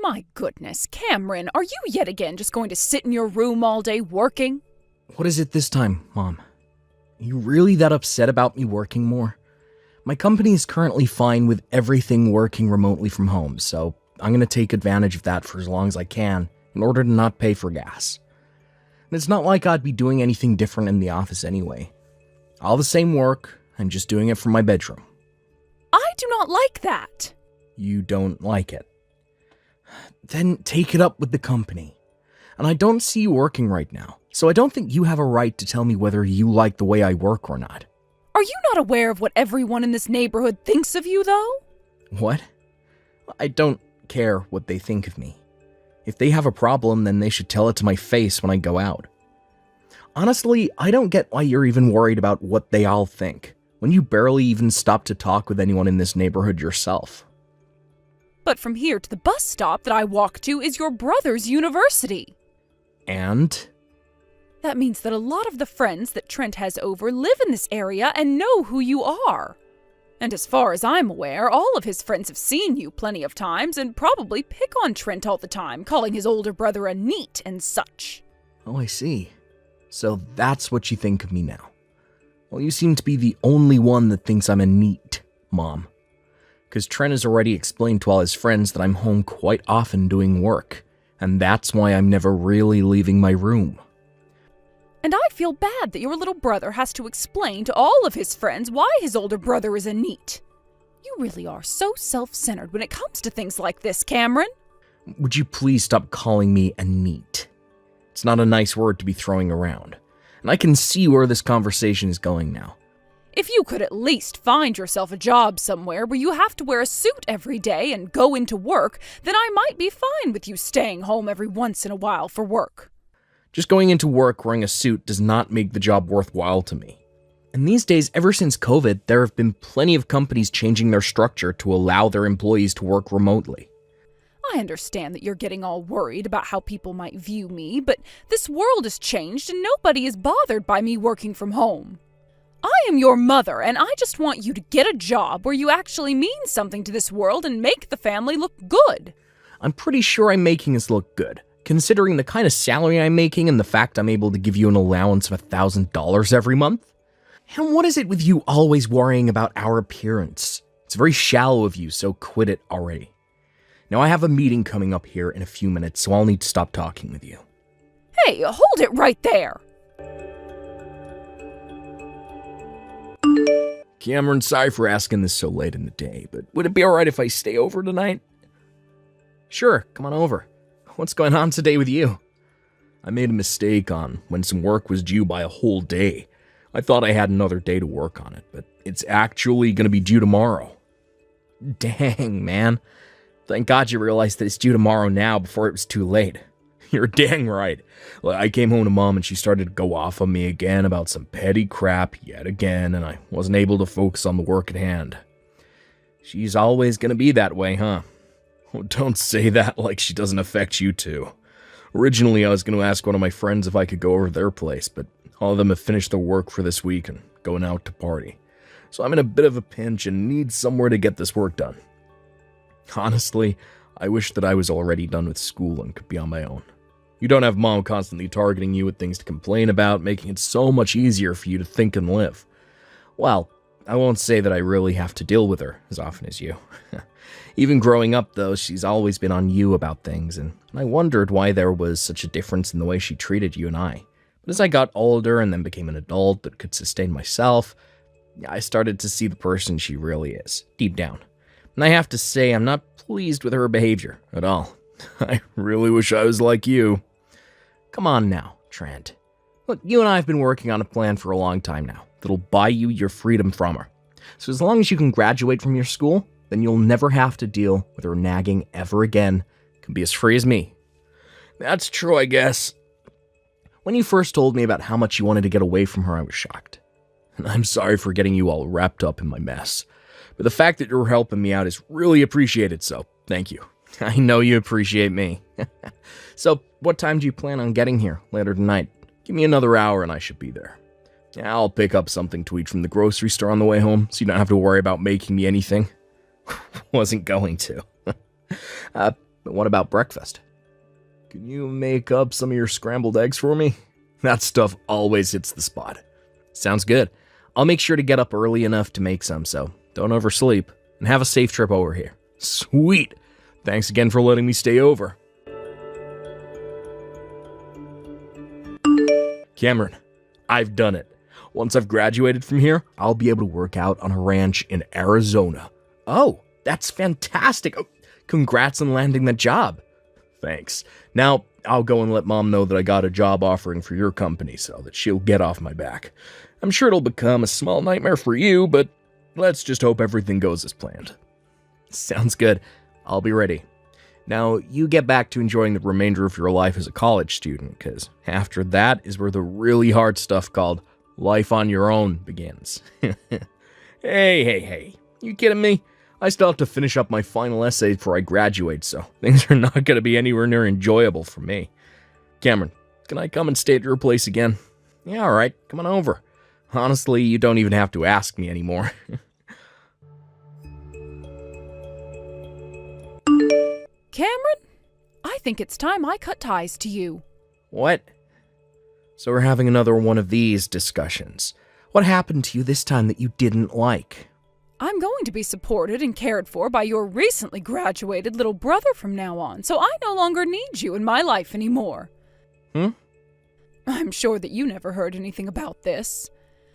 My goodness, Cameron, are you yet again just going to sit in your room all day working? What is it this time, Mom? Are you really that upset about me working more? My company is currently fine with everything working remotely from home, so I'm going to take advantage of that for as long as I can in order to not pay for gas. And it's not like I'd be doing anything different in the office anyway. All the same work, I'm just doing it from my bedroom. I do not like that. You don't like it? Then take it up with the company. And I don't see you working right now, so I don't think you have a right to tell me whether you like the way I work or not. Are you not aware of what everyone in this neighborhood thinks of you, though? What? I don't care what they think of me. If they have a problem, then they should tell it to my face when I go out. Honestly, I don't get why you're even worried about what they all think, when you barely even stop to talk with anyone in this neighborhood yourself. But from here to the bus stop that I walk to is your brother's university. And? That means that a lot of the friends that Trent has over live in this area and know who you are. And as far as I'm aware, all of his friends have seen you plenty of times and probably pick on Trent all the time, calling his older brother a neat and such. Oh, I see. So that's what you think of me now. Well, you seem to be the only one that thinks I'm a neat, Mom. Because Trent has already explained to all his friends that I'm home quite often doing work, and that's why I'm never really leaving my room. And I feel bad that your little brother has to explain to all of his friends why his older brother is a neat. You really are so self-centered when it comes to things like this, Cameron. Would you please stop calling me a neat? It's not a nice word to be throwing around, and I can see where this conversation is going now. If you could at least find yourself a job somewhere where you have to wear a suit every day and go into work, then I might be fine with you staying home every once in a while for work. Just going into work wearing a suit does not make the job worthwhile to me. And these days, ever since COVID, there have been plenty of companies changing their structure to allow their employees to work remotely. I understand that you're getting all worried about how people might view me, but this world has changed and nobody is bothered by me working from home. I am your mother, and I just want you to get a job where you actually mean something to this world and make the family look good. I'm pretty sure I'm making us look good, considering the kind of salary I'm making and the fact I'm able to give you an allowance of $1,000 every month. And what is it with you always worrying about our appearance? It's very shallow of you, so quit it already. Now I have a meeting coming up here in a few minutes, so I'll need to stop talking with you. Hey, hold it right there! Cameron, sorry for asking this so late in the day, but would it be alright if I stay over tonight? Sure, come on over. What's going on today with you? I made a mistake on when some work was due by a whole day. I thought I had another day to work on it, but it's actually going to be due tomorrow. Dang, man. Thank God you realized that it's due tomorrow now before it was too late. You're dang right. I came home to Mom and she started to go off on me again about some petty crap yet again, and I wasn't able to focus on the work at hand. She's always going to be that way, huh? Oh, don't say that like she doesn't affect you too. Originally, I was going to ask one of my friends if I could go over to their place, but all of them have finished their work for this week and going out to party. So I'm in a bit of a pinch and need somewhere to get this work done. Honestly, I wish that I was already done with school and could be on my own. You don't have Mom constantly targeting you with things to complain about, making it so much easier for you to think and live. Well, I won't say that I really have to deal with her as often as you. Even growing up, though, she's always been on you about things, and I wondered why there was such a difference in the way she treated you and I. But as I got older and then became an adult that could sustain myself, I started to see the person she really is, deep down. And I have to say, I'm not pleased with her behavior at all. I really wish I was like you. Come on now, Trent. Look, you and I have been working on a plan for a long time now that'll buy you your freedom from her. So as long as you can graduate from your school, then you'll never have to deal with her nagging ever again. You can be as free as me. That's true, I guess. When you first told me about how much you wanted to get away from her, I was shocked. And I'm sorry for getting you all wrapped up in my mess. But the fact that you're helping me out is really appreciated, so thank you. I know you appreciate me. So, what time do you plan on getting here later tonight? Give me another hour and I should be there. I'll pick up something to eat from the grocery store on the way home, so you don't have to worry about making me anything. Wasn't going to. But what about breakfast? Can you make up some of your scrambled eggs for me? That stuff always hits the spot. Sounds good. I'll make sure to get up early enough to make some, so don't oversleep. And have a safe trip over here. Sweet! Thanks again for letting me stay over. Cameron, I've done it. Once I've graduated from here, I'll be able to work out on a ranch in Arizona. Oh, that's fantastic. Oh, congrats on landing that job. Thanks. Now, I'll go and let Mom know that I got a job offering for your company so that she'll get off my back. I'm sure it'll become a small nightmare for you, but let's just hope everything goes as planned. Sounds good. I'll be ready. Now, you get back to enjoying the remainder of your life as a college student, because after that is where the really hard stuff called life on your own begins. Hey. You kidding me? I still have to finish up my final essay before I graduate, so things are not going to be anywhere near enjoyable for me. Cameron, can I come and stay at your place again? Yeah, alright, come on over. Honestly, you don't even have to ask me anymore. Cameron, I think it's time I cut ties to you. What? So we're having another one of these discussions. What happened to you this time that you didn't like? I'm going to be supported and cared for by your recently graduated little brother from now on, so I no longer need you in my life anymore. I'm sure that you never heard anything about this.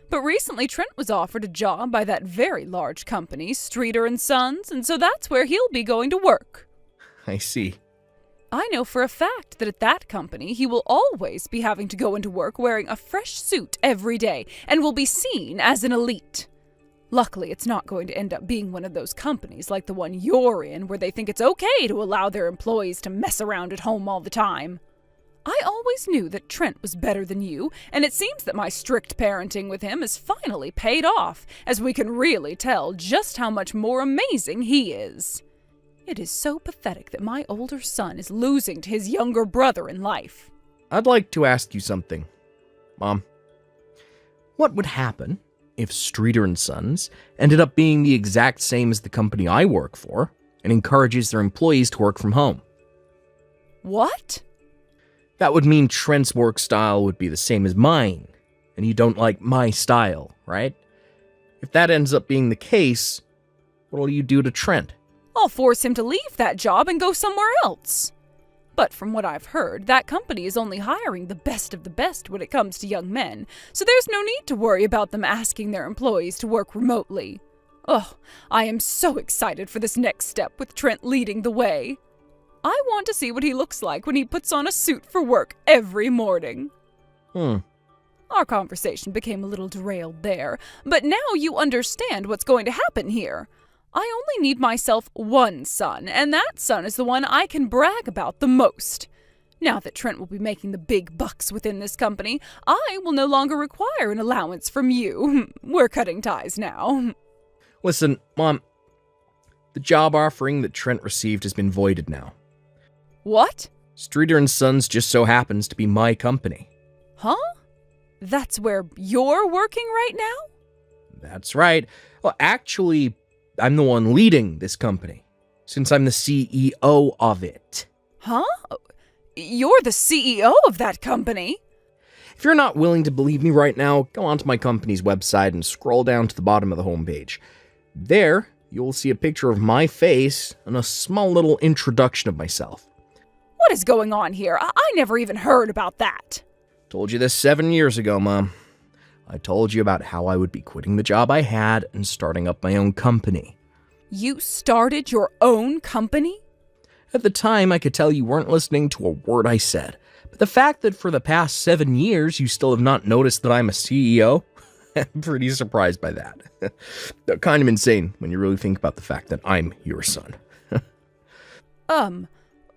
But recently Trent was offered a job by that very large company, Streeter & Sons, and so that's where he'll be going to work. I see. I know for a fact that at that company he will always be having to go into work wearing a fresh suit every day and will be seen as an elite. Luckily, it's not going to end up being one of those companies like the one you're in where they think it's okay to allow their employees to mess around at home all the time. I always knew that Trent was better than you, and it seems that my strict parenting with him has finally paid off, as we can really tell just how much more amazing he is. It is so pathetic that my older son is losing to his younger brother in life. I'd like to ask you something. Mom, what would happen if Streeter & Sons ended up being the exact same as the company I work for and encourages their employees to work from home? What? That would mean Trent's work style would be the same as mine, and you don't like my style, right? If that ends up being the case, what'll you do to Trent? I'll force him to leave that job and go somewhere else. But from what I've heard, that company is only hiring the best of the best when it comes to young men, so there's no need to worry about them asking their employees to work remotely. Oh, I am so excited for this next step with Trent leading the way. I want to see what he looks like when he puts on a suit for work every morning. Our conversation became a little derailed there, but now you understand what's going to happen here. I only need myself one son, and that son is the one I can brag about the most. Now that Trent will be making the big bucks within this company, I will no longer require an allowance from you. We're cutting ties now. Listen, Mom, the job offering that Trent received has been voided now. What? Streeter & Sons just so happens to be my company. Huh? That's where you're working right now? That's right. Well, actually, I'm the one leading this company, since I'm the CEO of it. Huh? You're the CEO of that company? If you're not willing to believe me right now, go onto my company's website and scroll down to the bottom of the homepage. There, you'll see a picture of my face and a small little introduction of myself. What is going on here? I never even heard about that. Told you this 7 years ago, Mom. I told you about how I would be quitting the job I had and starting up my own company. You started your own company? At the time, I could tell you weren't listening to a word I said. But the fact that for the past 7 years, you still have not noticed that I'm a CEO, I'm pretty surprised by that. Kind of insane when you really think about the fact that I'm your son.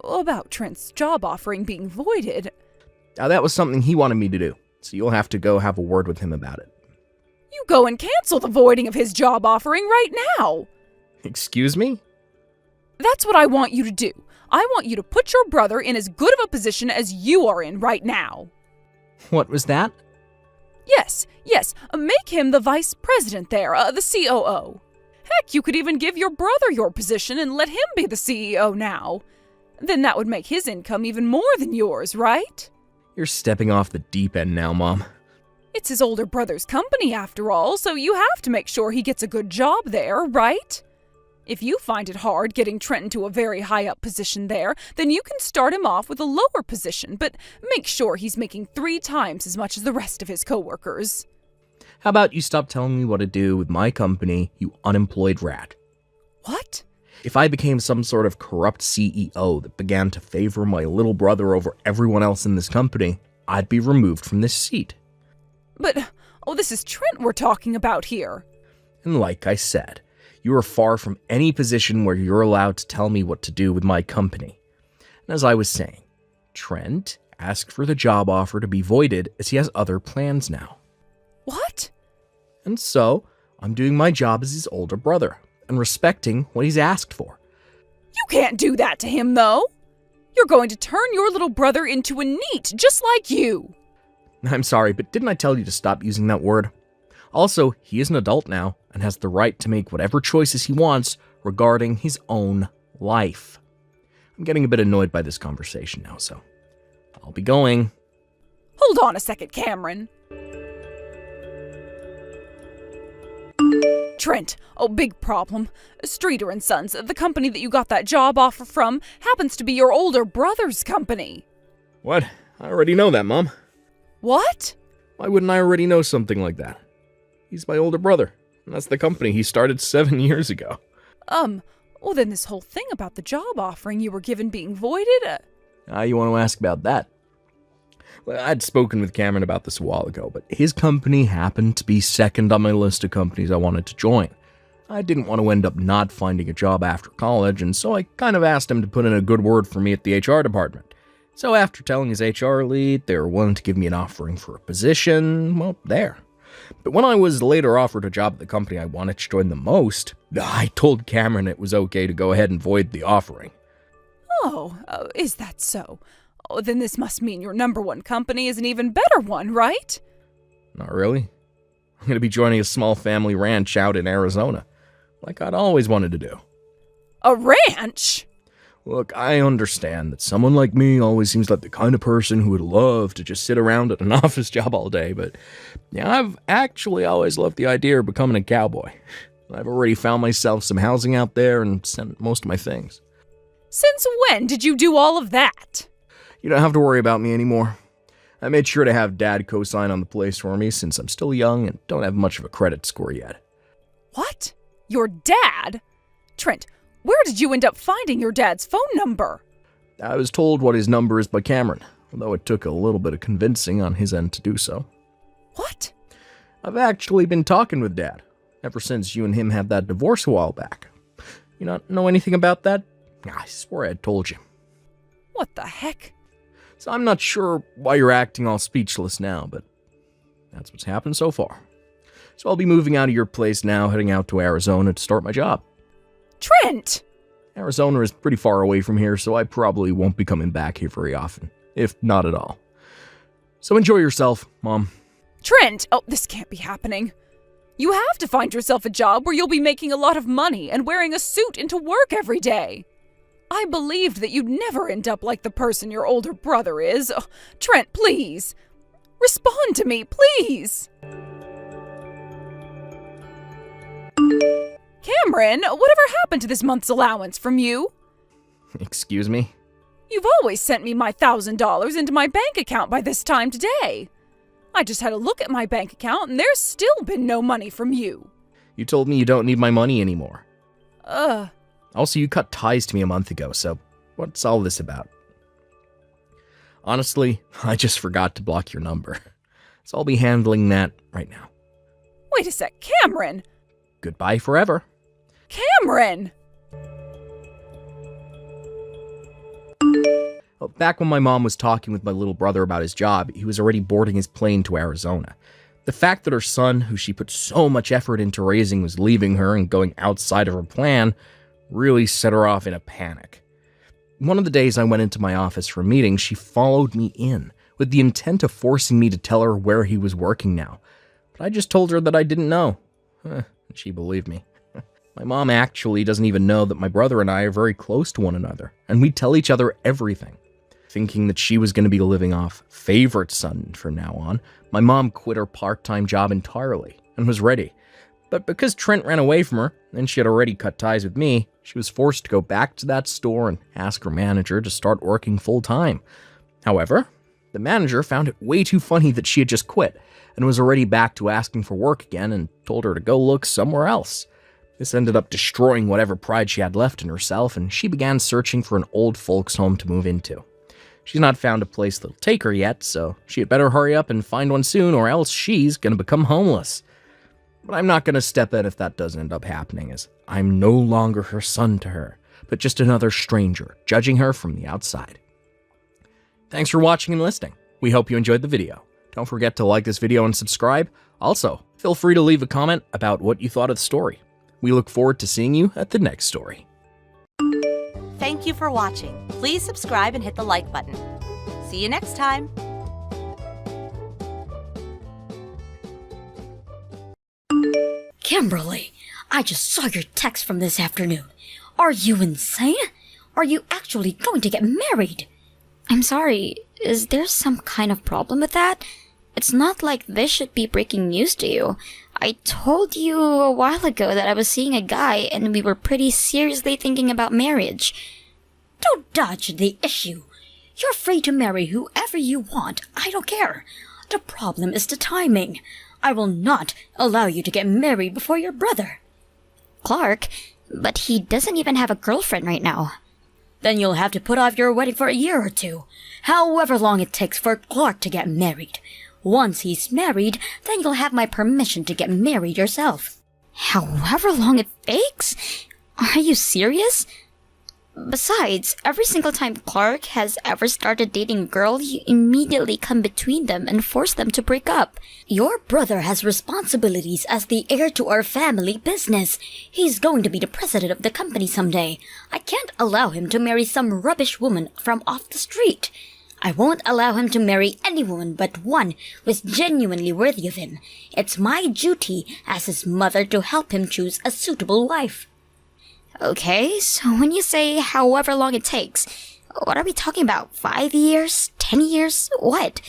About Trent's job offering being voided. Now, that was something he wanted me to do, so you'll have to go have a word with him about it. You go and cancel the voiding of his job offering right now. Excuse me? That's what I want you to do. I want you to put your brother in as good of a position as you are in right now. What was that? Yes, make him the vice president there, the COO. Heck, you could even give your brother your position and let him be the CEO now. Then that would make his income even more than yours, right? You're stepping off the deep end now, Mom. It's his older brother's company, after all, so you have to make sure he gets a good job there, right? If you find it hard getting Trent into a very high-up position there, then you can start him off with a lower position, but make sure he's making 3 times as much as the rest of his coworkers. How about you stop telling me what to do with my company, you unemployed rat? What? If I became some sort of corrupt CEO that began to favor my little brother over everyone else in this company, I'd be removed from this seat. But, this is Trent we're talking about here. And like I said, you are far from any position where you're allowed to tell me what to do with my company. And as I was saying, Trent asked for the job offer to be voided as he has other plans now. What? And so, I'm doing my job as his older brother and respecting what he's asked for. You can't do that to him, though. You're going to turn your little brother into a NEET, just like you. I'm sorry, but didn't I tell you to stop using that word? Also, he is an adult now and has the right to make whatever choices he wants regarding his own life. I'm getting a bit annoyed by this conversation now, so I'll be going. Hold on a second, Cameron. Trent, big problem. Streeter & Sons, the company that you got that job offer from, happens to be your older brother's company. What? I already know that, Mom. What? Why wouldn't I already know something like that? He's my older brother, and that's the company he started 7 years ago. Then this whole thing about the job offering you were given being voided? You want to ask about that? Well, I'd spoken with Cameron about this a while ago, but his company happened to be second on my list of companies I wanted to join. I didn't want to end up not finding a job after college, and so I kind of asked him to put in a good word for me at the HR department. So after telling his HR lead they were willing to give me an offering for a position, well, there. But when I was later offered a job at the company I wanted to join the most, I told Cameron it was okay to go ahead and void the offering. Is that so? Then this must mean your number one company is an even better one, right? Not really. I'm going to be joining a small family ranch out in Arizona, like I'd always wanted to do. A ranch? Look, I understand that someone like me always seems like the kind of person who would love to just sit around at an office job all day, but yeah, I've actually always loved the idea of becoming a cowboy. I've already found myself some housing out there and sent most of my things. Since when did you do all of that? You don't have to worry about me anymore. I made sure to have Dad co-sign on the place for me since I'm still young and don't have much of a credit score yet. What? Your dad? Trent, where did you end up finding your dad's phone number? I was told what his number is by Cameron, although it took a little bit of convincing on his end to do so. What? I've actually been talking with Dad, ever since you and him had that divorce a while back. You not know anything about that? I swear I'd told you. What the heck? So I'm not sure why you're acting all speechless now, but that's what's happened so far. So I'll be moving out of your place now, heading out to Arizona to start my job. Trent! Arizona is pretty far away from here, so I probably won't be coming back here very often, if not at all. So enjoy yourself, Mom. Trent! This can't be happening. You have to find yourself a job where you'll be making a lot of money and wearing a suit into work every day. I believed that you'd never end up like the person your older brother is. Trent, please. Respond to me, please. Cameron, whatever happened to this month's allowance from you? Excuse me? You've always sent me my $1,000 into my bank account by this time today. I just had a look at my bank account and there's still been no money from you. You told me you don't need my money anymore. Ugh. Also, you cut ties to me a month ago, so what's all this about? Honestly, I just forgot to block your number. So I'll be handling that right now. Wait a sec, Cameron! Goodbye forever. Cameron! Well, back when my mom was talking with my little brother about his job, he was already boarding his plane to Arizona. The fact that her son, who she put so much effort into raising, was leaving her and going outside of her plan really set her off in a panic. One of the days I went into my office for a meeting, she followed me in with the intent of forcing me to tell her where he was working now. But I just told her that I didn't know. And she believed me. My mom actually doesn't even know that my brother and I are very close to one another, and we tell each other everything. Thinking that she was going to be living off favorite son from now on, my mom quit her part-time job entirely and was ready. But because Trent ran away from her, and she had already cut ties with me, she was forced to go back to that store and ask her manager to start working full-time. However, the manager found it way too funny that she had just quit, and was already back to asking for work again and told her to go look somewhere else. This ended up destroying whatever pride she had left in herself, and she began searching for an old folks' home to move into. She's not found a place that'll take her yet, so she had better hurry up and find one soon, or else she's gonna become homeless. But I'm not gonna step in if that doesn't end up happening, as I'm no longer her son to her, but just another stranger, judging her from the outside. Thanks for watching and listening. We hope you enjoyed the video. Don't forget to like this video and subscribe. Also, feel free to leave a comment about what you thought of the story. We look forward to seeing you at the next story. Thank you for watching. Please subscribe and hit the like button. See you next time. Kimberly, I just saw your text from this afternoon. Are you insane? Are you actually going to get married? I'm sorry, is there some kind of problem with that? It's not like this should be breaking news to you. I told you a while ago that I was seeing a guy and we were pretty seriously thinking about marriage. Don't dodge the issue. You're free to marry whoever you want. I don't care. The problem is the timing. I will not allow you to get married before your brother. Clark, but he doesn't even have a girlfriend right now. Then you'll have to put off your wedding for a year or two, however long it takes for Clark to get married. Once he's married, then you'll have my permission to get married yourself. However long it takes? Are you serious? Besides, every single time Clark has ever started dating a girl, you immediately come between them and force them to break up. Your brother has responsibilities as the heir to our family business. He's going to be the president of the company someday. I can't allow him to marry some rubbish woman from off the street. I won't allow him to marry any woman but one who is genuinely worthy of him. It's my duty as his mother to help him choose a suitable wife. Okay, so when you say however long it takes, what are we talking about? 5 years? 10 years? What?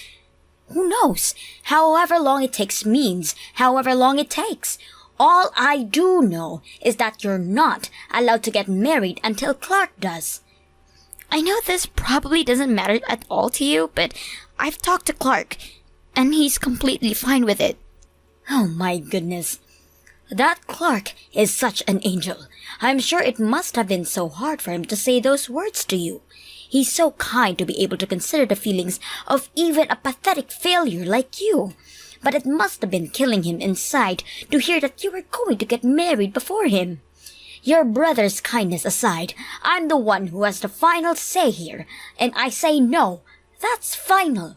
Who knows? However long it takes means however long it takes. All I do know is that you're not allowed to get married until Clark does. I know this probably doesn't matter at all to you, but I've talked to Clark, and he's completely fine with it. Oh my goodness. That Clark is such an angel. I'm sure it must have been so hard for him to say those words to you. He's so kind to be able to consider the feelings of even a pathetic failure like you. But it must have been killing him inside to hear that you were going to get married before him. Your brother's kindness aside, I'm the one who has the final say here, and I say no. That's final.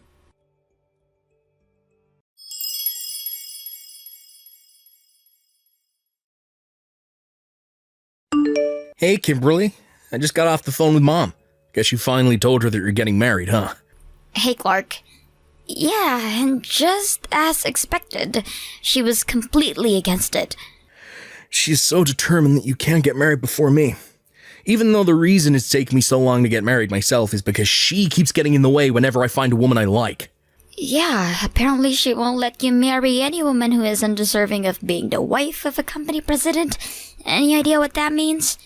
Hey, Kimberly. I just got off the phone with Mom. Guess you finally told her that you're getting married, huh? Hey, Clark. Yeah, and just as expected, she was completely against it. She's so determined that you can't get married before me. Even though the reason it's taken me so long to get married myself is because she keeps getting in the way whenever I find a woman I like. Yeah, apparently she won't let you marry any woman who is undeserving of being the wife of a company president. Any idea what that means?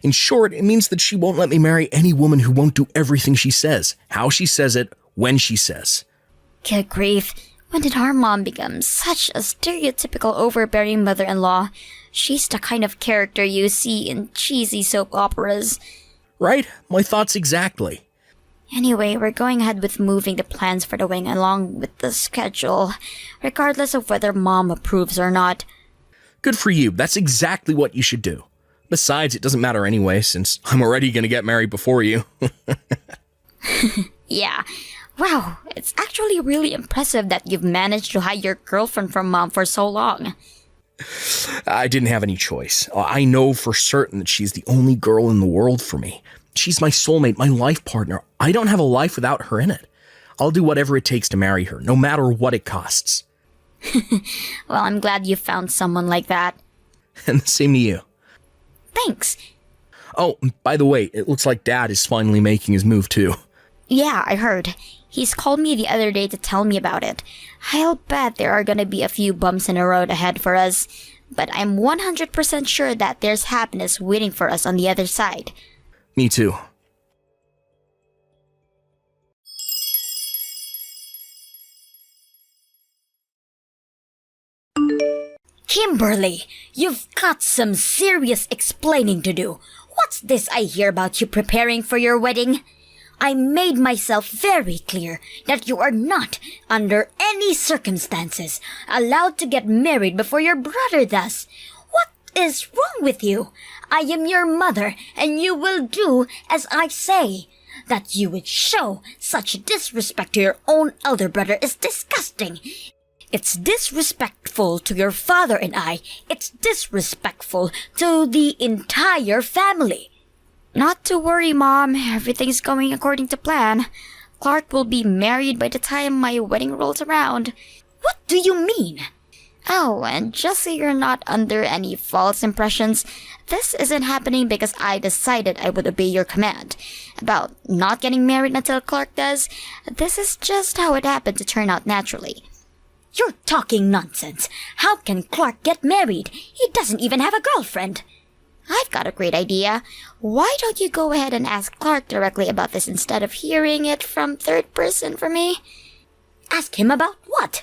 In short, it means that she won't let me marry any woman who won't do everything she says, how she says it, when she says. Good grief. When did our mom become such a stereotypical overbearing mother-in-law? She's the kind of character you see in cheesy soap operas. Right? My thoughts exactly. Anyway, we're going ahead with moving the plans for the wedding along with the schedule, regardless of whether Mom approves or not. Good for you. That's exactly what you should do. Besides, it doesn't matter anyway, since I'm already gonna get married before you. Yeah. Wow, it's actually really impressive that you've managed to hide your girlfriend from Mom for so long. I didn't have any choice. I know for certain that she's the only girl in the world for me. She's my soulmate, my life partner. I don't have a life without her in it. I'll do whatever it takes to marry her, no matter what it costs. Well, I'm glad you found someone like that. And the same to you. Thanks. Oh, by the way, it looks like Dad is finally making his move too. Yeah, I heard. He's called me the other day to tell me about it. I'll bet there are gonna be a few bumps in the road ahead for us, but I'm 100% sure that there's happiness waiting for us on the other side. Me too. Kimberly, you've got some serious explaining to do. What's this I hear about you preparing for your wedding? I made myself very clear that you are not, under any circumstances, allowed to get married before your brother does. What is wrong with you? I am your mother, and you will do as I say. That you would show such disrespect to your own elder brother is disgusting. It's disrespectful to your father and I. It's disrespectful to the entire family. Not to worry, Mom. Everything's going according to plan. Clark will be married by the time my wedding rolls around. What do you mean? Oh, and just so you're not under any false impressions, this isn't happening because I decided I would obey your command about not getting married until Clark does. This is just how it happened to turn out naturally. You're talking nonsense. How can Clark get married? He doesn't even have a girlfriend. I've got a great idea. Why don't you go ahead and ask Clark directly about this instead of hearing it from third person from me? Ask him about what?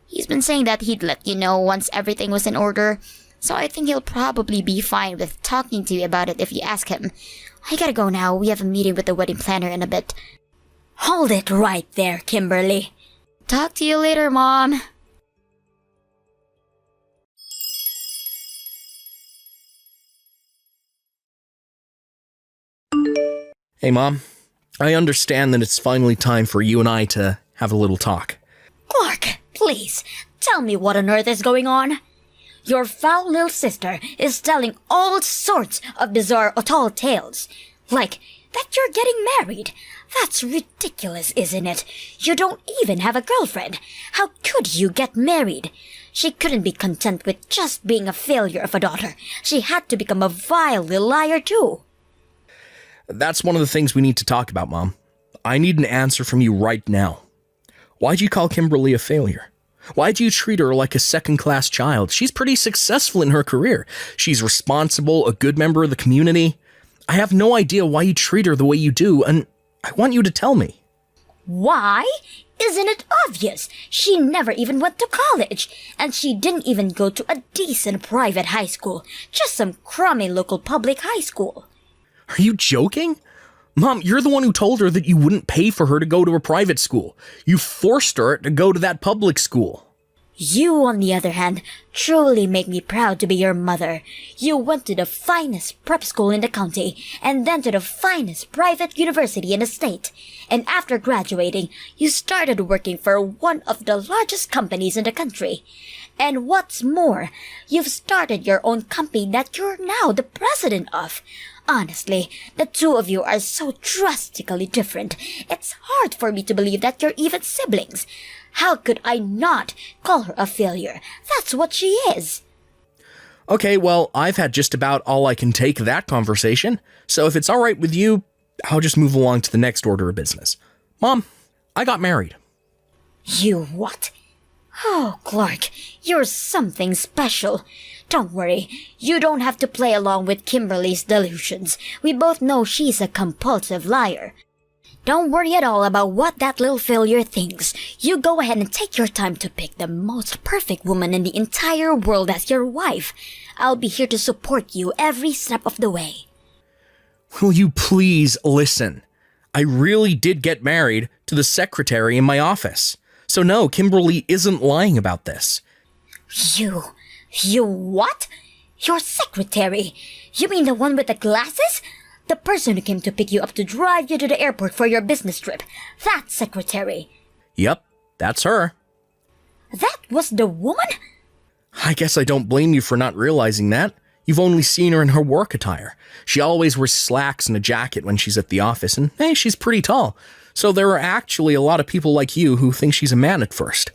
He's been saying that he'd let you know once everything was in order, so I think he'll probably be fine with talking to you about it if you ask him. I gotta go now. We have a meeting with the wedding planner in a bit. Hold it right there, Kimberly. Talk to you later, Mom. Hey, Mom. I understand that it's finally time for you and I to have a little talk. Clark, please, tell me what on earth is going on. Your foul little sister is telling all sorts of bizarre tall tales. Like that you're getting married. That's ridiculous, isn't it? You don't even have a girlfriend. How could you get married? She couldn't be content with just being a failure of a daughter. She had to become a vile little liar too. That's one of the things we need to talk about, Mom. I need an answer from you right now. Why'd you call Kimberly a failure? Why'd you treat her like a second-class child? She's pretty successful in her career. She's responsible, a good member of the community. I have no idea why you treat her the way you do, and I want you to tell me. Why? Isn't it obvious? She never even went to college, and she didn't even go to a decent private high school, just some crummy local public high school. Are you joking? Mom, you're the one who told her that you wouldn't pay for her to go to a private school. You forced her to go to that public school. You, on the other hand, truly make me proud to be your mother. You went to the finest prep school in the county, and then to the finest private university in the state. And after graduating, you started working for one of the largest companies in the country. And what's more, you've started your own company that you're now the president of. Honestly, the two of you are so drastically different. It's hard for me to believe that you're even siblings. How could I not call her a failure? That's what she is. Okay, well, I've had just about all I can take of that conversation, so if it's all right with you, I'll just move along to the next order of business. Mom, I got married. You what? Oh, Clark, you're something special. Don't worry, you don't have to play along with Kimberly's delusions. We both know she's a compulsive liar. Don't worry at all about what that little failure thinks. You go ahead and take your time to pick the most perfect woman in the entire world as your wife. I'll be here to support you every step of the way. Will you please listen? I really did get married to the secretary in my office. So no, Kimberly isn't lying about this. You what? Your secretary? You mean the one with the glasses? The person who came to pick you up to drive you to the airport for your business trip. That secretary. Yep, that's her. That was the woman? I guess I don't blame you for not realizing that. You've only seen her in her work attire. She always wears slacks and a jacket when she's at the office, and hey, she's pretty tall. So there are actually a lot of people like you who think she's a man at first.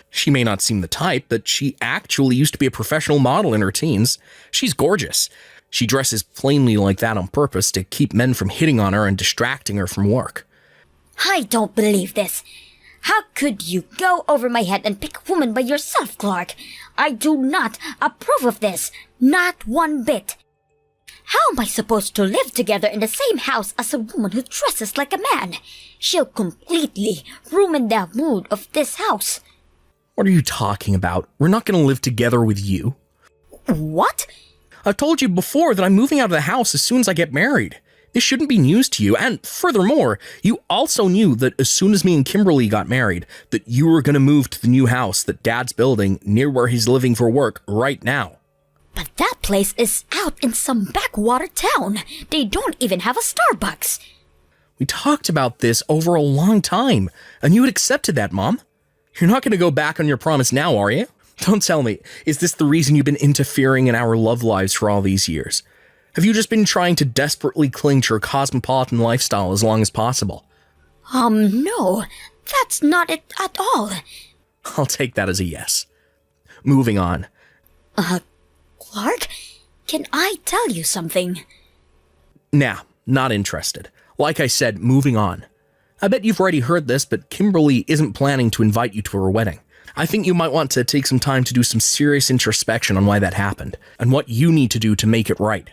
She may not seem the type, but she actually used to be a professional model in her teens. She's gorgeous. She dresses plainly like that on purpose to keep men from hitting on her and distracting her from work. I don't believe this. How could you go over my head and pick a woman by yourself, Clark? I do not approve of this. Not one bit. How am I supposed to live together in the same house as a woman who dresses like a man? She'll completely ruin the mood of this house. What are you talking about? We're not going to live together with you. What? I've told you before that I'm moving out of the house as soon as I get married. This shouldn't be news to you, and furthermore, you also knew that as soon as me and Kimberly got married, that you were going to move to the new house that Dad's building near where he's living for work right now. But that place is out in some backwater town. They don't even have a Starbucks. We talked about this over a long time, and you had accepted that, Mom. You're not going to go back on your promise now, are you? Don't tell me, is this the reason you've been interfering in our love lives for all these years? Have you just been trying to desperately cling to your cosmopolitan lifestyle as long as possible? No, that's not it at all. I'll take that as a yes. Moving on. Clark, can I tell you something? Nah, not interested. Like I said, moving on. I bet you've already heard this, but Kimberly isn't planning to invite you to her wedding. I think you might want to take some time to do some serious introspection on why that happened, and what you need to do to make it right.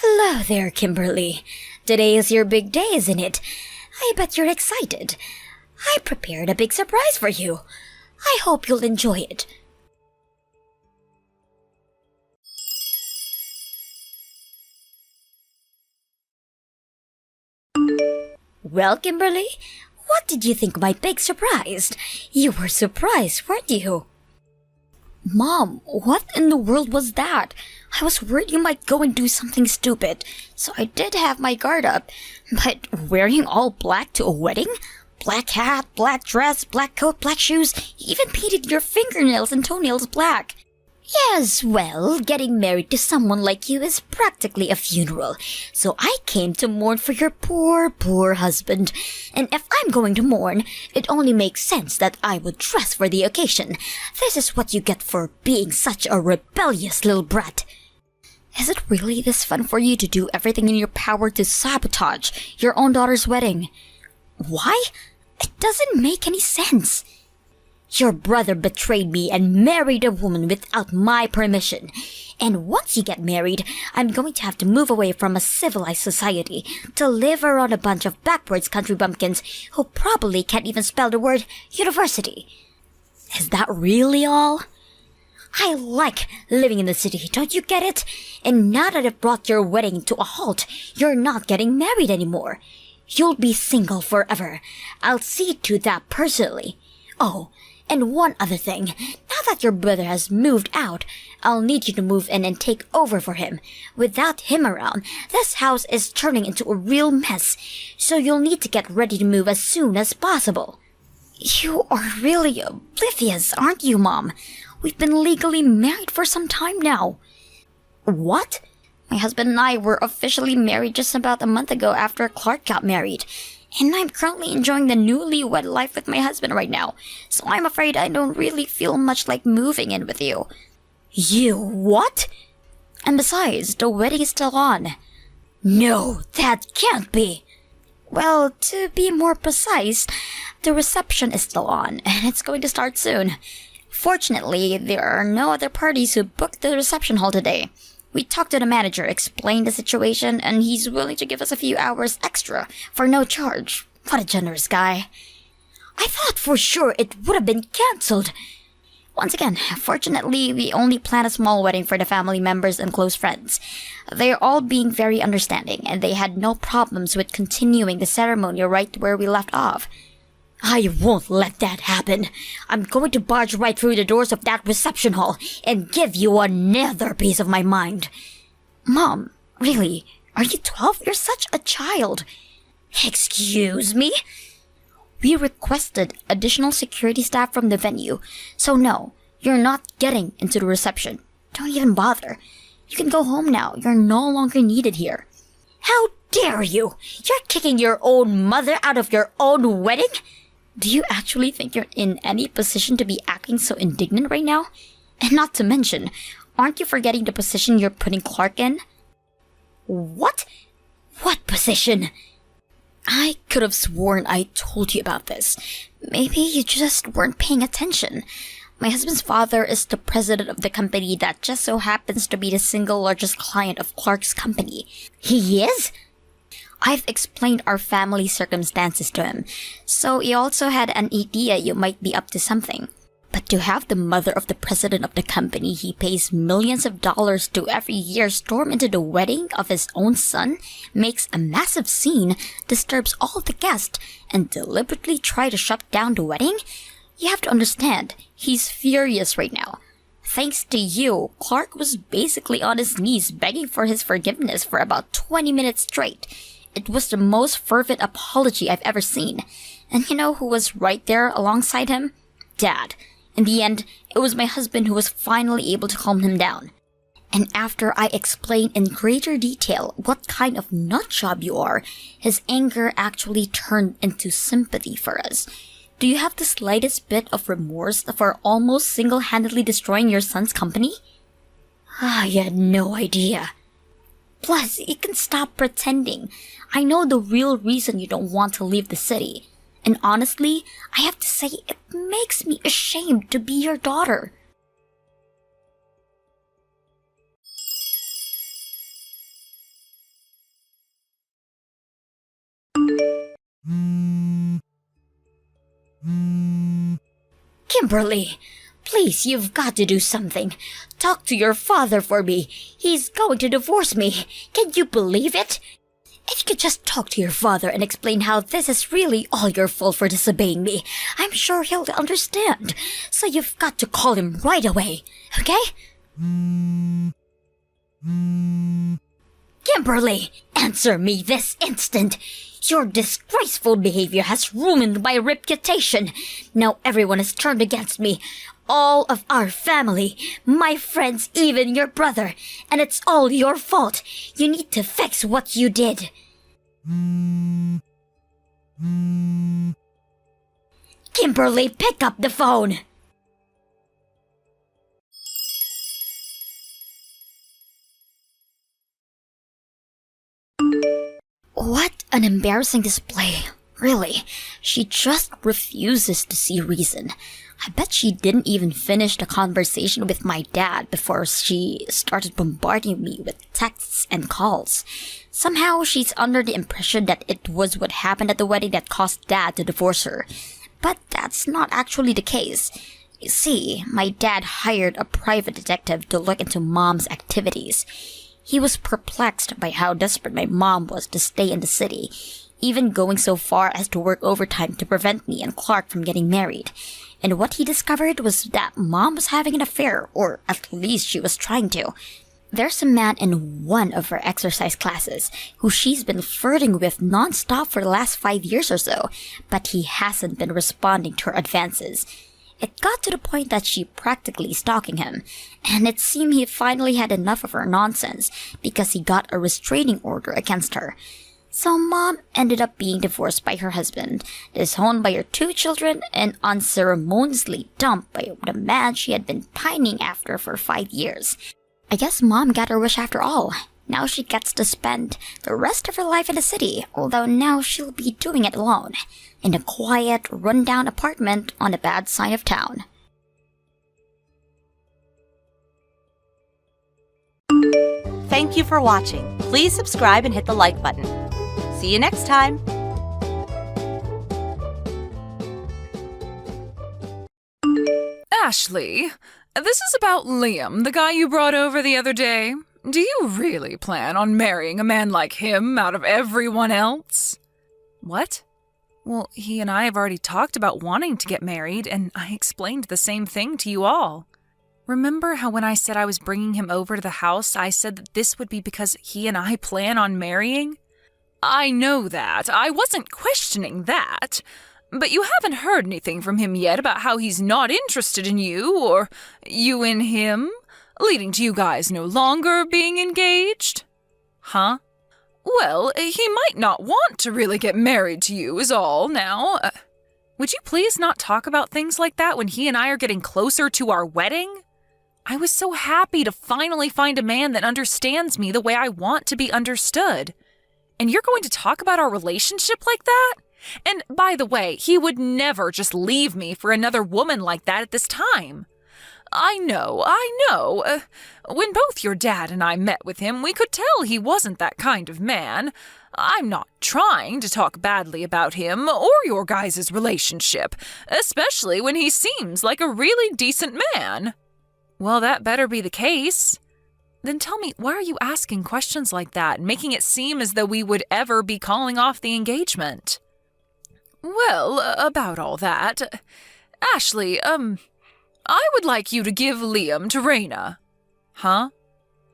Hello there, Kimberly. Today is your big day, isn't it? I bet you're excited. I prepared a big surprise for you. I hope you'll enjoy it. Well, Kimberly, what did you think of my big surprise? You were surprised, weren't you? Mom, what in the world was that? I was worried you might go and do something stupid, so I did have my guard up. But wearing all black to a wedding? Black hat, black dress, black coat, black shoes, you even painted your fingernails and toenails black. Yes, well, getting married to someone like you is practically a funeral, so I came to mourn for your poor, poor husband. And if I'm going to mourn, it only makes sense that I would dress for the occasion. This is what you get for being such a rebellious little brat. Is it really this fun for you to do everything in your power to sabotage your own daughter's wedding? Why? It doesn't make any sense. Your brother betrayed me and married a woman without my permission. And once you get married, I'm going to have to move away from a civilized society to live around a bunch of backwards country bumpkins who probably can't even spell the word university. Is that really all? I like living in the city, don't you get it? And now that I've brought your wedding to a halt, you're not getting married anymore. You'll be single forever. I'll see to that personally. Oh, and one other thing. Now that your brother has moved out, I'll need you to move in and take over for him. Without him around, this house is turning into a real mess, so you'll need to get ready to move as soon as possible. You are really oblivious, aren't you, Mom? We've been legally married for some time now. What? My husband and I were officially married just about a month ago after Clark got married. And I'm currently enjoying the newlywed life with my husband right now, so I'm afraid I don't really feel much like moving in with you. You what? And besides, the wedding is still on. No, that can't be. Well, to be more precise, the reception is still on, and it's going to start soon. Fortunately, there are no other parties who booked the reception hall today. We talked to the manager, explained the situation, and he's willing to give us a few hours extra for no charge. What a generous guy. I thought for sure it would have been cancelled. Once again, fortunately, we only planned a small wedding for the family members and close friends. They're all being very understanding, and they had no problems with continuing the ceremony right where we left off. I won't let that happen. I'm going to barge right through the doors of that reception hall and give you another piece of my mind. Mom, really? Are you 12? You're such a child. Excuse me? We requested additional security staff from the venue, so no, you're not getting into the reception. Don't even bother. You can go home now. You're no longer needed here. How dare you? You're kicking your own mother out of your own wedding? Do you actually think you're in any position to be acting so indignant right now? And not to mention, aren't you forgetting the position you're putting Clark in? What? What position? I could have sworn I told you about this. Maybe you just weren't paying attention. My husband's father is the president of the company that just so happens to be the single largest client of Clark's company. He is? I've explained our family circumstances to him, so he also had an idea you might be up to something. But to have the mother of the president of the company he pays millions of dollars to every year storm into the wedding of his own son, makes a massive scene, disturbs all the guests, and deliberately try to shut down the wedding? You have to understand, he's furious right now. Thanks to you, Clark was basically on his knees begging for his forgiveness for about 20 minutes straight. It was the most fervent apology I've ever seen. And you know who was right there alongside him? Dad. In the end, it was my husband who was finally able to calm him down. And after I explained in greater detail what kind of nutjob you are, his anger actually turned into sympathy for us. Do you have the slightest bit of remorse for almost single-handedly destroying your son's company? You had no idea. Plus, you can stop pretending. I know the real reason you don't want to leave the city. And honestly, I have to say, it makes me ashamed to be your daughter. Kimberly, please, you've got to do something. Talk to your father for me. He's going to divorce me. Can you believe it? If you could just talk to your father and explain how this is really all your fault for disobeying me, I'm sure he'll understand. So you've got to call him right away, okay? Kimberly, answer me this instant. Your disgraceful behavior has ruined my reputation. Now everyone has turned against me. All of our family, my friends, even your brother. And it's all your fault. You need to fix what you did. Kimberly, pick up the phone. What an embarrassing display. Really, she just refuses to see reason. I bet she didn't even finish the conversation with my dad before she started bombarding me with texts and calls. Somehow she's under the impression that it was what happened at the wedding that caused Dad to divorce her. But that's not actually the case. You see, my dad hired a private detective to look into Mom's activities. He was perplexed by how desperate my mom was to stay in the city, even going so far as to work overtime to prevent me and Clark from getting married. And what he discovered was that Mom was having an affair, or at least she was trying to. There's a man in one of her exercise classes who she's been flirting with non-stop for the last 5 years or so, but he hasn't been responding to her advances. It got to the point that she practically stalking him, and it seemed he finally had enough of her nonsense because he got a restraining order against her. So Mom ended up being divorced by her husband, disowned by her 2 children, and unceremoniously dumped by the man she had been pining after for 5 years. I guess Mom got her wish after all. Now she gets to spend the rest of her life in the city, although now she'll be doing it alone, in a quiet, run-down apartment on the bad side of town. Thank you for watching. Please subscribe and hit the like button. See you next time. Ashley, this is about Liam, the guy you brought over the other day. Do you really plan on marrying a man like him out of everyone else? What? Well, he and I have already talked about wanting to get married, and I explained the same thing to you all. Remember how when I said I was bringing him over to the house, I said that this would be because he and I plan on marrying? I know that. I wasn't questioning that. But you haven't heard anything from him yet about how he's not interested in you, or you in him? leading to you guys no longer being engaged? Huh? Well, he might not want to really get married to you is all now. Would you please not talk about things like that when he and I are getting closer to our wedding? I was so happy to finally find a man that understands me the way I want to be understood. And you're going to talk about our relationship like that? And by the way, he would never just leave me for another woman like that at this time. I know. When both your dad and I met with him, we could tell he wasn't that kind of man. I'm not trying to talk badly about him or your guys' relationship, especially when he seems like a really decent man. Well, that better be the case. Then tell me, why are you asking questions like that, making it seem as though we would ever be calling off the engagement? Well, about all that, Ashley, I would like you to give Liam to Raina. Huh?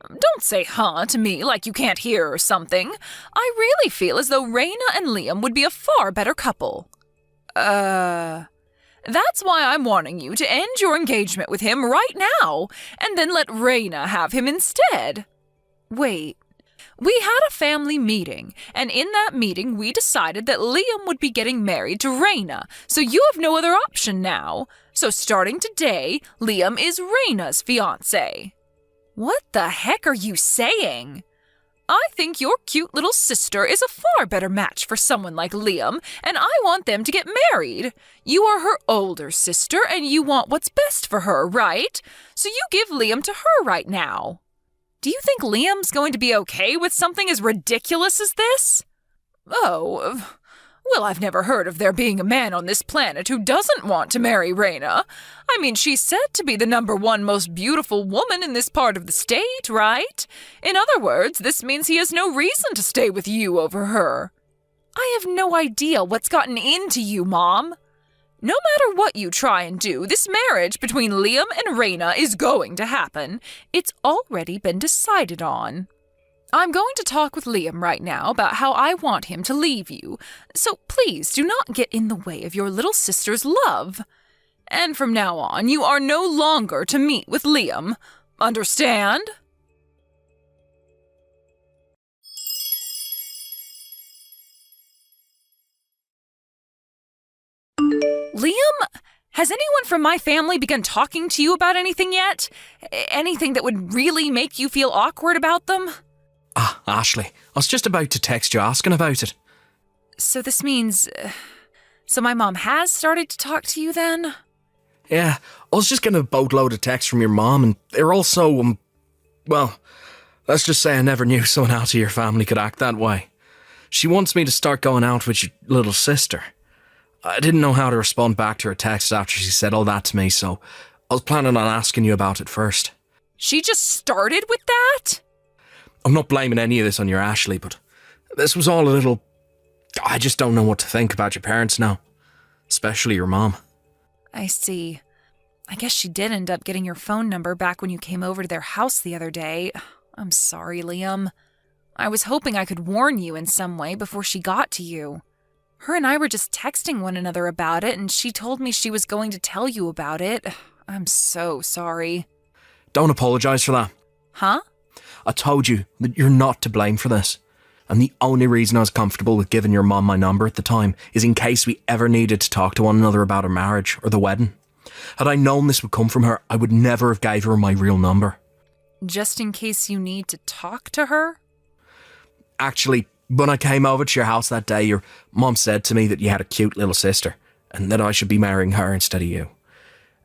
Don't say huh to me like you can't hear or something. I really feel as though Raina and Liam would be a far better couple. That's why I'm wanting you to end your engagement with him right now, and then let Raina have him instead. Wait. We had a family meeting, and in that meeting we decided that Liam would be getting married to Raina, so you have no other option now. So starting today, Liam is Raina's fiancé. What the heck are you saying? I think your cute little sister is a far better match for someone like Liam, and I want them to get married. You are her older sister, and you want what's best for her, right? So you give Liam to her right now. Do you think Liam's going to be okay with something as ridiculous as this? Oh, well, I've never heard of there being a man on this planet who doesn't want to marry Raina. I mean, she's said to be the #1 most beautiful woman in this part of the state, right? In other words, this means he has no reason to stay with you over her. I have no idea what's gotten into you, Mom. No matter what you try and do, this marriage between Liam and Raina is going to happen. It's already been decided on. I'm going to talk with Liam right now about how I want him to leave you, so please do not get in the way of your little sister's love. And from now on, you are no longer to meet with Liam. Understand? Liam, has anyone from my family begun talking to you about anything yet? Anything that would really make you feel awkward about them? Ah, Ashley, I was just about to text you asking about it. So this means... so my mom has started to talk to you then? Yeah, I was just getting a boatload of texts from your mom, and they're all so, well, let's just say I never knew someone out of your family could act that way. She wants me to start going out with your little sister. I didn't know how to respond back to her text after she said all that to me, so I was planning on asking you about it first. She just started with that? I'm not blaming any of this on your Ashley, but this was all a little... I just don't know what to think about your parents now. Especially your mom. I see. I guess she did end up getting your phone number back when you came over to their house the other day. I'm sorry, Liam. I was hoping I could warn you in some way before she got to you. Her and I were just texting one another about it, and she told me she was going to tell you about it. I'm so sorry. Don't apologise for that. Huh? I told you that you're not to blame for this. And the only reason I was comfortable with giving your mom my number at the time is in case we ever needed to talk to one another about our marriage or the wedding. Had I known this would come from her, I would never have gave her my real number. Just in case you need to talk to her? Actually, when I came over to your house that day, your mom said to me that you had a cute little sister and that I should be marrying her instead of you.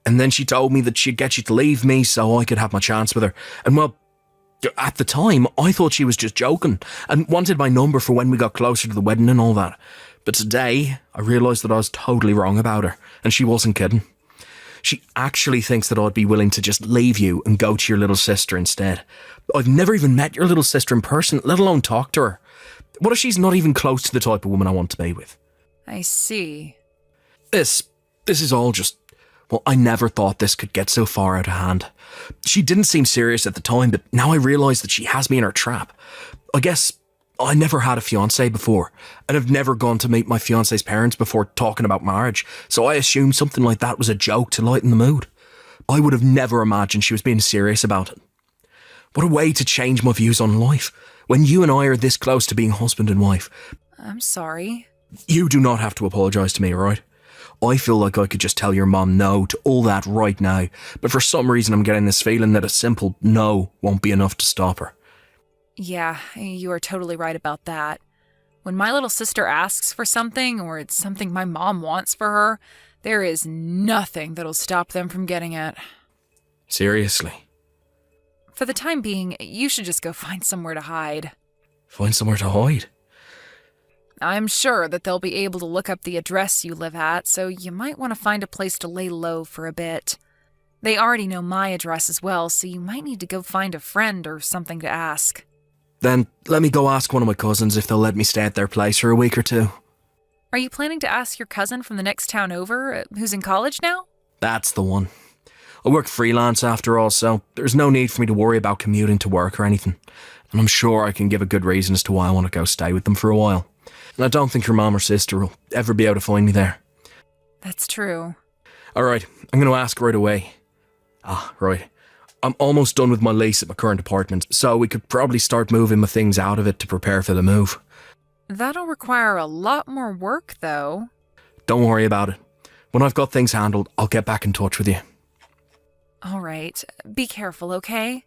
And then she told me that she'd get you to leave me so I could have my chance with her. And well, at the time, I thought she was just joking and wanted my number for when we got closer to the wedding and all that. But today, I realised that I was totally wrong about her, and she wasn't kidding. She actually thinks that I'd be willing to just leave you and go to your little sister instead. I've never even met your little sister in person, let alone talk to her. What if she's not even close to the type of woman I want to be with? I see. This is all just... Well, I never thought this could get so far out of hand. She didn't seem serious at the time, but now I realise that she has me in her trap. I guess I never had a fiancé before, and have never gone to meet my fiancé's parents before talking about marriage, so I assumed something like that was a joke to lighten the mood. I would have never imagined she was being serious about it. What a way to change my views on life, when you and I are this close to being husband and wife. I'm sorry. You do not have to apologise to me, alright? I feel like I could just tell your mom no to all that right now, but for some reason I'm getting this feeling that a simple no won't be enough to stop her. Yeah, you are totally right about that. When my little sister asks for something, or it's something my mom wants for her, there is nothing that'll stop them from getting it. Seriously. For the time being, you should just go find somewhere to hide. Find somewhere to hide? I'm sure that they'll be able to look up the address you live at, so you might want to find a place to lay low for a bit. They already know my address as well, so you might need to go find a friend or something to ask. Then let me go ask one of my cousins if they'll let me stay at their place for a week or two. Are you planning to ask your cousin from the next town over, who's in college now? That's the one. I work freelance after all, so there's no need for me to worry about commuting to work or anything. And I'm sure I can give a good reason as to why I want to go stay with them for a while. And I don't think your mom or sister will ever be able to find me there. That's true. Alright, I'm going to ask right away. Right. I'm almost done with my lease at my current apartment, so we could probably start moving my things out of it to prepare for the move. That'll require a lot more work, though. Don't worry about it. When I've got things handled, I'll get back in touch with you. All right. Be careful, okay?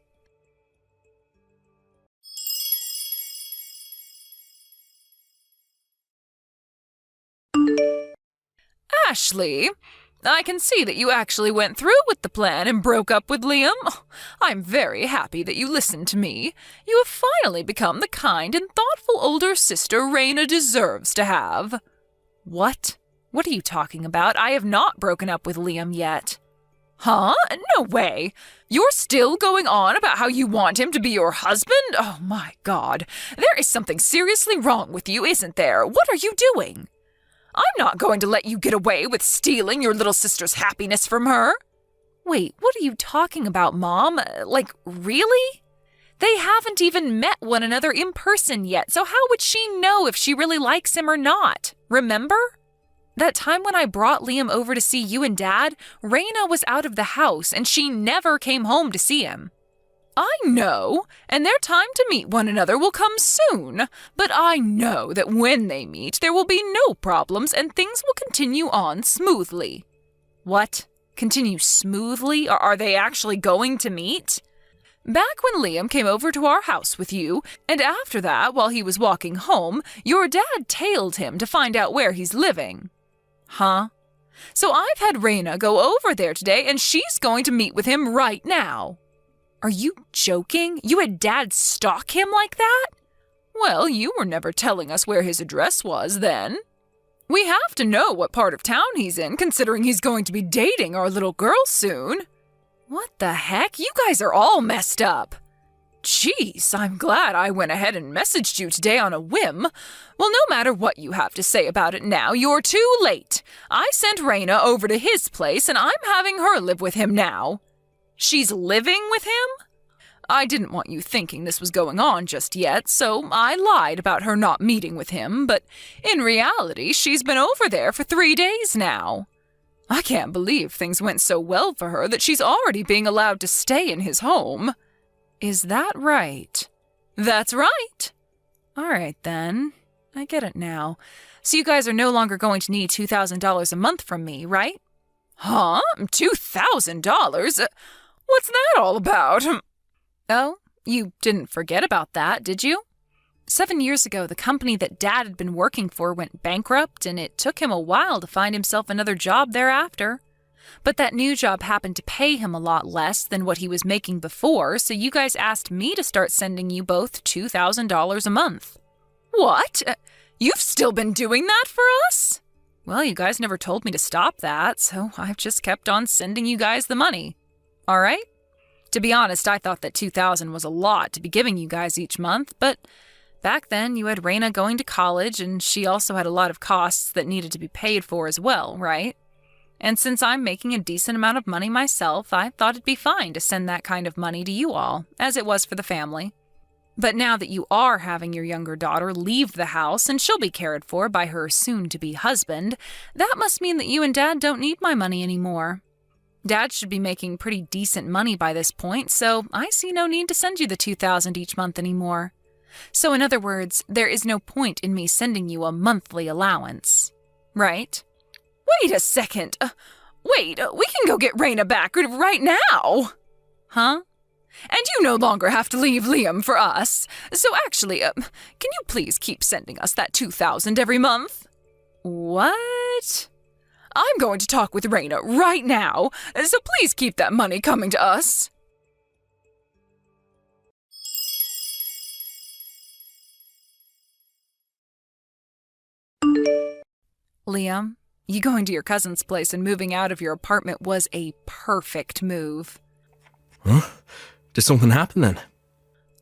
Ashley, I can see that you actually went through with the plan and broke up with Liam. I'm very happy that you listened to me. You have finally become the kind and thoughtful older sister Raina deserves to have. What? What are you talking about? I have not broken up with Liam yet. Huh? No way. You're still going on about how you want him to be your husband? Oh my God. There is something seriously wrong with you, isn't there? What are you doing? I'm not going to let you get away with stealing your little sister's happiness from her. Wait, what are you talking about, Mom? Like, really? They haven't even met one another in person yet, so how would she know if she really likes him or not? Remember? That time when I brought Liam over to see you and Dad, Raina was out of the house and she never came home to see him. I know, and their time to meet one another will come soon, but I know that when they meet, there will be no problems and things will continue on smoothly. What? Continue smoothly? Or are they actually going to meet? Back when Liam came over to our house with you, and after that, while he was walking home, your dad tailed him to find out where he's living. Huh? So I've had Raina go over there today, and she's going to meet with him right now. Are you joking? You had Dad stalk him like that? Well, you were never telling us where his address was then. We have to know what part of town he's in, considering he's going to be dating our little girl soon. What the heck? You guys are all messed up. Jeez, I'm glad I went ahead and messaged you today on a whim. Well, no matter what you have to say about it now, you're too late. I sent Raina over to his place, and I'm having her live with him now. She's living with him? I didn't want you thinking this was going on just yet, so I lied about her not meeting with him, but in reality, she's been over there for 3 days now. I can't believe things went so well for her that she's already being allowed to stay in his home. Is that right? That's right. All right, then. I get it now. So you guys are no longer going to need $2,000 a month from me, right? Huh? $2,000? What's that all about? Oh, you didn't forget about that, did you? 7 years ago, the company that Dad had been working for went bankrupt, and it took him a while to find himself another job thereafter. But that new job happened to pay him a lot less than what he was making before, so you guys asked me to start sending you both $2,000 a month. What? You've still been doing that for us? Well, you guys never told me to stop that, so I've just kept on sending you guys the money. All right? To be honest, I thought that $2,000 was a lot to be giving you guys each month, but back then you had Raina going to college, and she also had a lot of costs that needed to be paid for as well, right? And since I'm making a decent amount of money myself, I thought it'd be fine to send that kind of money to you all, as it was for the family. But now that you are having your younger daughter leave the house and she'll be cared for by her soon-to-be husband, that must mean that you and Dad don't need my money anymore. Dad should be making pretty decent money by this point, so I see no need to send you the $2,000 each month anymore. So in other words, there is no point in me sending you a monthly allowance. Right? Wait a second. We can go get Raina back right now. Huh? And you no longer have to leave Liam for us. So actually, can you please keep sending us that $2,000 every month? What? I'm going to talk with Raina right now, so please keep that money coming to us. Liam, you going to your cousin's place and moving out of your apartment was a perfect move. Huh? Did something happen then?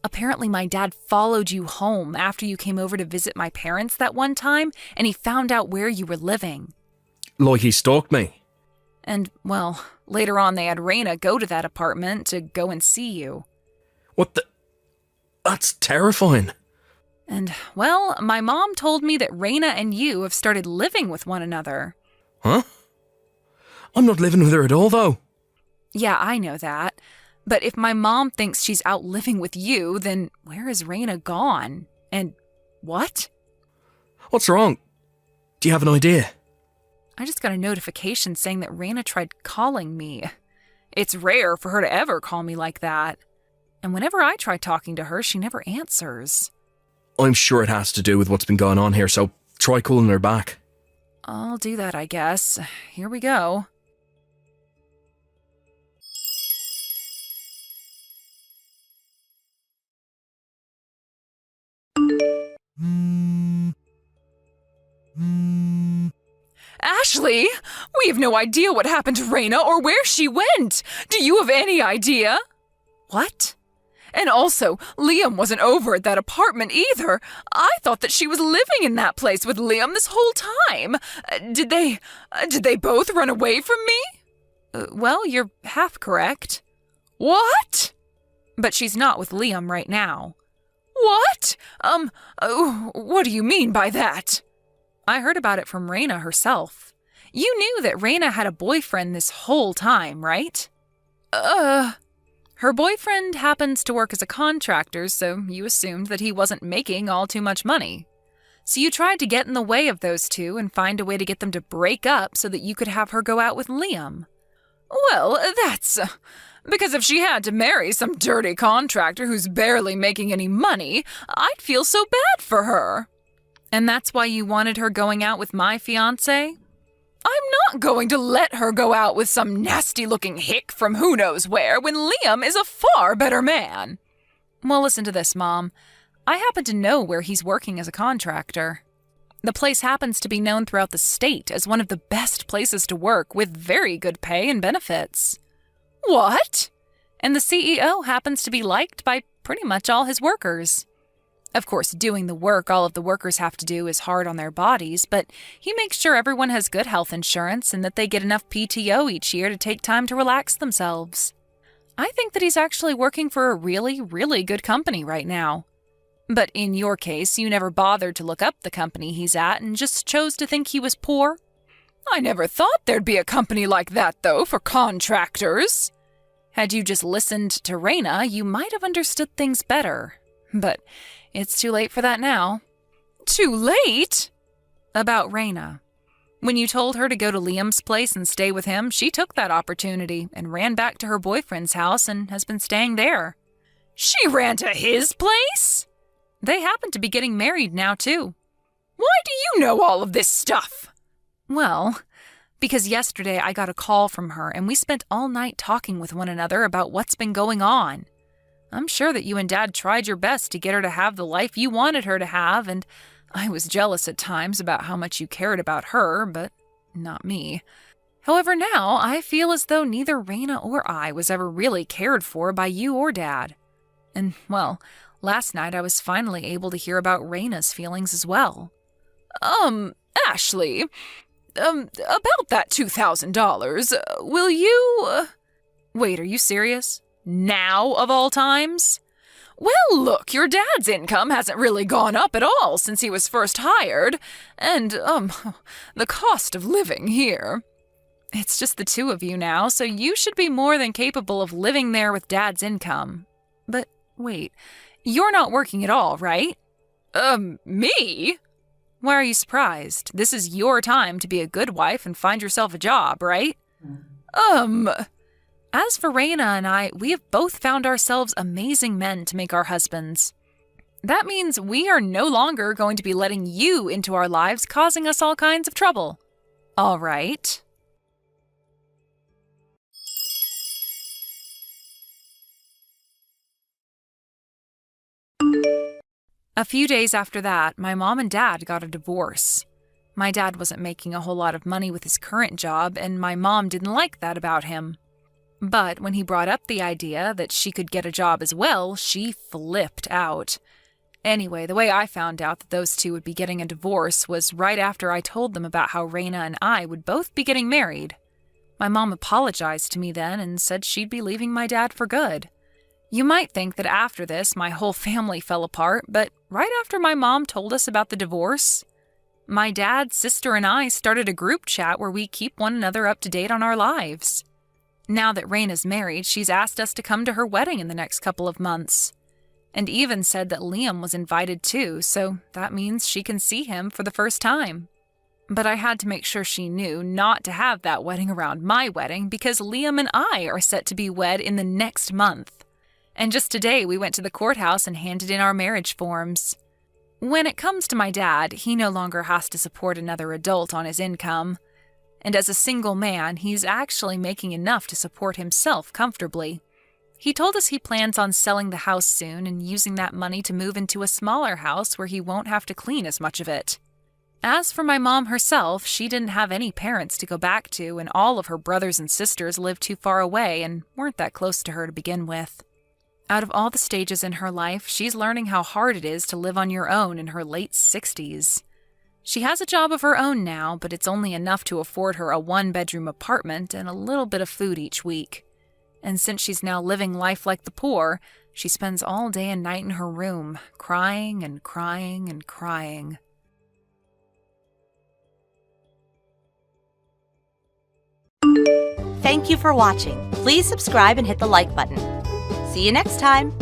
Apparently my dad followed you home after you came over to visit my parents that one time, and he found out where you were living. Like he stalked me? And, well, later on they had Raina go to that apartment to go and see you. What the... That's terrifying. And, well, my mom told me that Raina and you have started living with one another. Huh? I'm not living with her at all, though. Yeah, I know that. But if my mom thinks she's out living with you, then where is Raina gone? And what? What's wrong? Do you have an idea? I just got a notification saying that Raina tried calling me. It's rare for her to ever call me like that. And whenever I try talking to her, she never answers. I'm sure it has to do with what's been going on here, so try calling her back. I'll do that, I guess. Here we go. Ashley, we have no idea what happened to Raina or where she went. Do you have any idea? What? And also, Liam wasn't over at that apartment either. I thought that she was living in that place with Liam this whole time. Did they both run away from me? Well, you're half correct. What? But she's not with Liam right now. What? What do you mean by that? I heard about it from Raina herself. You knew that Raina had a boyfriend this whole time, right? Her boyfriend happens to work as a contractor, so you assumed that he wasn't making all too much money. So you tried to get in the way of those two and find a way to get them to break up so that you could have her go out with Liam. Well, that's... because if she had to marry some dirty contractor who's barely making any money, I'd feel so bad for her. And that's why you wanted her going out with my fiancé? I'm not going to let her go out with some nasty-looking hick from who knows where when Liam is a far better man. Well, listen to this, Mom. I happen to know where he's working as a contractor. The place happens to be known throughout the state as one of the best places to work with very good pay and benefits. What? And the CEO happens to be liked by pretty much all his workers. Of course, doing the work all of the workers have to do is hard on their bodies, but he makes sure everyone has good health insurance and that they get enough PTO each year to take time to relax themselves. I think that he's actually working for a really, really good company right now. But in your case, you never bothered to look up the company he's at and just chose to think he was poor. I never thought there'd be a company like that, though, for contractors. Had you just listened to Raina, you might have understood things better. But it's too late for that now. Too late? About Raina. When you told her to go to Liam's place and stay with him, she took that opportunity and ran back to her boyfriend's house and has been staying there. She ran to his place? They happen to be getting married now, too. Why do you know all of this stuff? Well, because yesterday I got a call from her and we spent all night talking with one another about what's been going on. I'm sure that you and Dad tried your best to get her to have the life you wanted her to have, and I was jealous at times about how much you cared about her, but not me. However, now I feel as though neither Raina or I was ever really cared for by you or Dad. And, well, last night I was finally able to hear about Raina's feelings as well. Ashley, about that $2,000, will you... Wait, are you serious? Now of all times? Well, look, your dad's income hasn't really gone up at all since he was first hired, and, the cost of living here. It's just the two of you now, so you should be more than capable of living there with Dad's income. But wait, you're not working at all, right? Me? Why are you surprised? This is your time to be a good wife and find yourself a job, right? As for Raina and I, we have both found ourselves amazing men to make our husbands. That means we are no longer going to be letting you into our lives, causing us all kinds of trouble. All right. A few days after that, my mom and dad got a divorce. My dad wasn't making a whole lot of money with his current job, and my mom didn't like that about him. But when he brought up the idea that she could get a job as well, she flipped out. Anyway, the way I found out that those two would be getting a divorce was right after I told them about how Raina and I would both be getting married. My mom apologized to me then and said she'd be leaving my dad for good. You might think that after this, my whole family fell apart, but right after my mom told us about the divorce, my dad, sister, and I started a group chat where we keep one another up to date on our lives. Now that Raina's married, she's asked us to come to her wedding in the next couple of months, and even said that Liam was invited too, so that means she can see him for the first time. But I had to make sure she knew not to have that wedding around my wedding because Liam and I are set to be wed in the next month. And just today, we went to the courthouse and handed in our marriage forms. When it comes to my dad, he no longer has to support another adult on his income. And as a single man, he's actually making enough to support himself comfortably. He told us he plans on selling the house soon and using that money to move into a smaller house where he won't have to clean as much of it. As for my mom herself, she didn't have any parents to go back to, and all of her brothers and sisters lived too far away and weren't that close to her to begin with. Out of all the stages in her life, she's learning how hard it is to live on your own in her late 60s. She has a job of her own now, but it's only enough to afford her a one-bedroom apartment and a little bit of food each week. And since she's now living life like the poor, she spends all day and night in her room, crying and crying and crying. Thank you for watching. Please subscribe and hit the like button. See you next time.